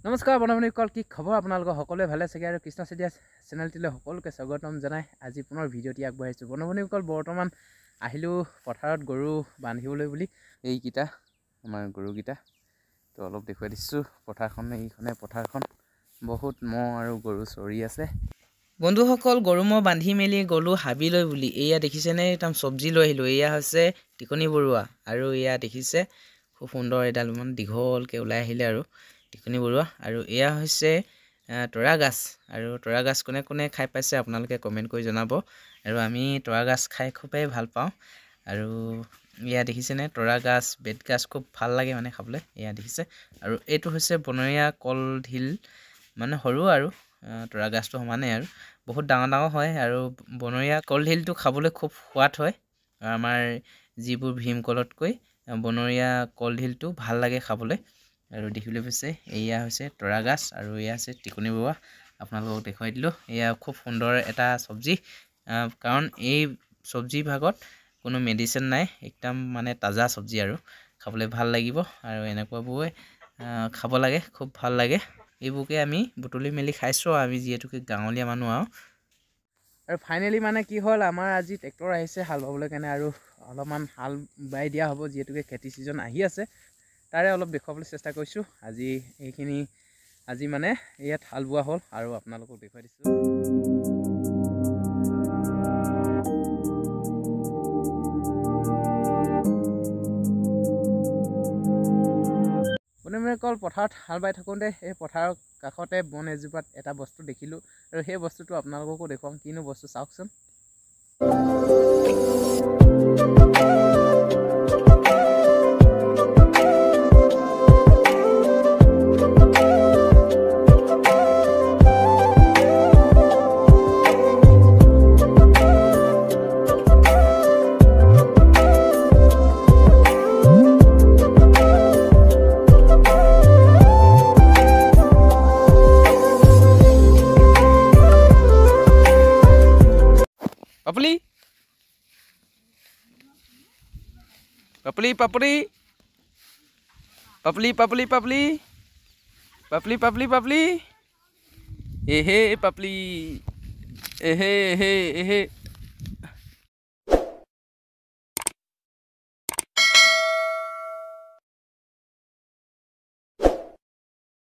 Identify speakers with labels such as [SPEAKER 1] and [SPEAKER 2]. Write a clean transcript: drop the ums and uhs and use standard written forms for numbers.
[SPEAKER 1] নমস্কাৰ বন্ধুসকল, কি খবৰ? আপোনালোকৰ সকলোৱে ভালে চাগে আৰু কৃষ্ণ চেতিয়া চেনেলটিলৈ সকলোকে স্বাগতম জনাই আজি পুনৰ ভিডিঅ'টি আগবঢ়াইছোঁ। বন্ধুসকল, বৰ্তমান আহিলোঁ পথাৰত গৰু বান্ধিবলৈ বুলি। এইকেইটা আমাৰ গৰুকেইটা তো অলপ দেখুৱাই দিছোঁ। পথাৰখন এইখনে পথাৰখন, বহুত ম'হ আৰু গৰু চৰি আছে। বন্ধুসকল, গৰু ম'হ বান্ধি মেলি গ'লোঁ হাবিলৈ বুলি। এয়া দেখিছেনে, একদম চব্জি লৈ আহিলোঁ। এয়া হৈছে টিকনি বৰুৱা আৰু এয়া দেখিছে খুব সুন্দৰ এডাল ইমান দীঘলকৈ ওলাই আহিলে আৰু টিকনি বৰুৱা। আৰু এয়া হৈছে তৰা গাছ, আৰু তৰা গাছ কোনে কোনে খাই পাইছে আপোনালোকে কমেণ্ট কৰি জনাব। আৰু আমি তৰা গাছ খাই খুবেই ভাল পাওঁ। আৰু এয়া দেখিছেনে, তৰা গাছ বেত গাছ খুব ভাল লাগে মানে খাবলৈ। এয়া দেখিছে। আৰু এইটো হৈছে বনৰীয়া কলডিল, মানে সৰু আৰু তৰা গাছটো সমানেই আৰু বহুত ডাঙৰ ডাঙৰ হয়। আৰু বনৰীয়া কলডিলটো খাবলৈ খুব সোৱাদ হয়। আমাৰ যিবোৰ ভীমকলতকৈ বনৰীয়া কলডিলটো ভাল লাগে খাবলৈ। আৰু দেখিবলৈ পাইছে এয়া হৈছে তৰা গাছ আৰু এয়া হৈছে টিকনি বৰুৱা। আপোনালোকক দেখুৱাই দিলোঁ। এয়া খুব সুন্দৰ এটা চব্জি, কাৰণ এই চব্জি ভাগত কোনো মেডিচিন নাই, একদম মানে তাজা চব্জি আৰু খাবলৈ ভাল লাগিব। আৰু এনেকুৱাবোৰে খাব লাগে, খুব ভাল লাগে। এইবোৰকে আমি বুটলি মেলি খাইছোঁ, আমি যিহেতুকে গাঁৱলীয়া মানুহ আৰু ফাইনেলি মানে কি হ'ল, আমাৰ আজি ট্ৰেক্টৰ আহিছে হাল বাবলৈ কাৰণে, আৰু অলপমান হাল বাই দিয়া হ'ব যিহেতুকে খেতি ছিজন আহি আছে। তাৰে অলপ দেখুৱাবলৈ চেষ্টা কৰিছোঁ। আজি মানে ইয়াত হাল বোৱা হ'ল আৰু আপোনালোকক দেখুৱাই দিছোঁ। বন্ধুসকল, পথাৰত হাল বাই থাকোঁতে এই পথাৰৰ কাষতে বন এজোপাত এটা বস্তু দেখিলোঁ, আৰু সেই বস্তুটো আপোনালোককো দেখুৱাম। কিনো বস্তু চাওকচোন। পাপলি পাপলি পাপলি পাপলি পাপলি পাপলি পাপলি পাপলি পাপলি এহে পাপলি এহে এহে এহে